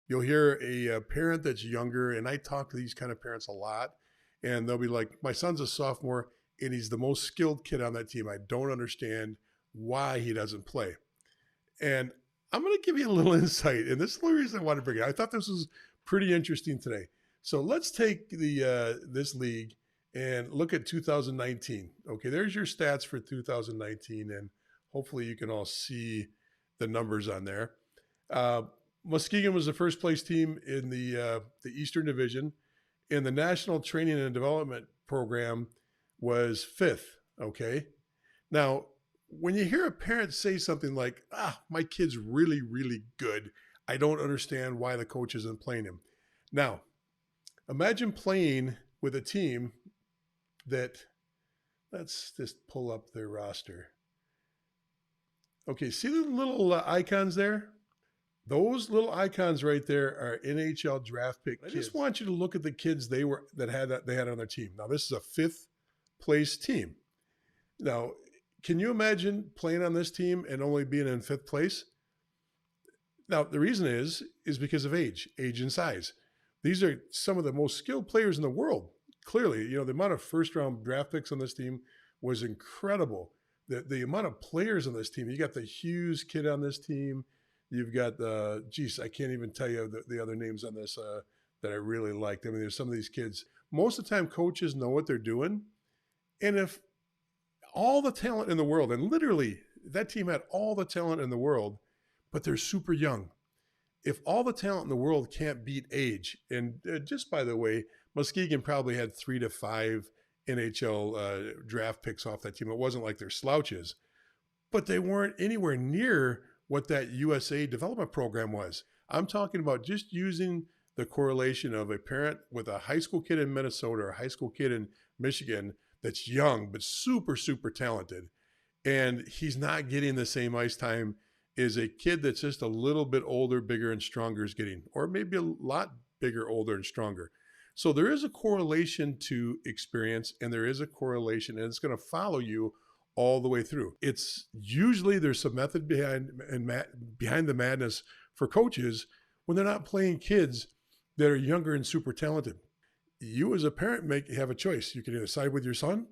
You'll hear a parent that's younger, and I talk to these kind of parents a lot, and they'll be like, my son's a sophomore, and he's the most skilled kid on that team. I don't understand why he doesn't play. And I'm going to give you a little insight, and this is the reason I want to bring it. I thought this was pretty interesting today. So let's take this league and look at 2019. Okay, there's your stats for 2019, and hopefully you can all see the numbers on there. Muskegon was the first place team in the Eastern Division, and the National Training and Development Program was 5th. Okay, now when you hear a parent say something like, my kid's really, really good, I don't understand why the coach isn't playing him. Now, imagine playing with a team that, let's just pull up their roster. Okay, see the little icons there? Those little icons right there are NHL draft pick kids. I just want you to look at the kids they had on their team. Now, this is a 5th place team. Now, can you imagine playing on this team and only being in 5th place? Now, the reason is because of age and size. These are some of the most skilled players in the world. Clearly, the amount of first-round draft picks on this team was incredible. The amount of players on this team. You got the Hughes kid on this team. You've got I can't even tell you the other names on this that I really liked. I mean, there's some of these kids. Most of the time, coaches know what they're doing. And if all the talent in the world, and literally that team had all the talent in the world, but they're super young. If all the talent in the world can't beat age, and just by the way, Muskegon probably had 3 to 5 NHL draft picks off that team. It wasn't like they're slouches, but they weren't anywhere near what that USA development program was. I'm talking about just using the correlation of a parent with a high school kid in Minnesota or a high school kid in Michigan that's young but super, super talented, and he's not getting the same ice time as a kid that's just a little bit older, bigger, and stronger is getting, or maybe a lot bigger, older, and stronger. So there is a correlation to experience, and there is a correlation, and it's going to follow you all the way through. It's usually there's some method behind the madness for coaches when they're not playing kids that are younger and super talented. You as a parent have a choice. You can either side with your son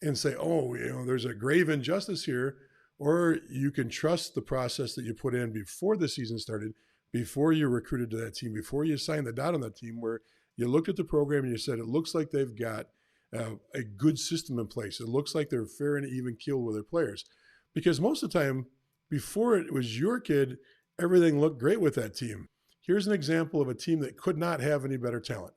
and say, there's a grave injustice here, or you can trust the process that you put in before the season started, before you recruited to that team, before you signed the dot on that team, where you looked at the program and you said, it looks like they've got a good system in place. It looks like they're fair and even keeled with their players. Because most of the time, before it was your kid, everything looked great with that team. Here's an example of a team that could not have any better talent.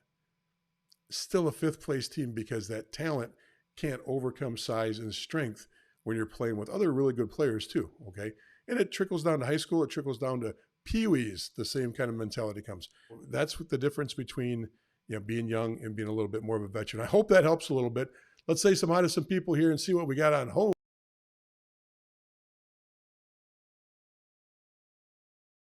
Still a 5th place team because that talent can't overcome size and strength when you're playing with other really good players too, okay? And it trickles down to high school. It trickles down to peewees. The same kind of mentality comes. That's what the difference between being young and being a little bit more of a veteran. I hope that helps a little bit. Let's say some hi to some people here and see what we got on hold.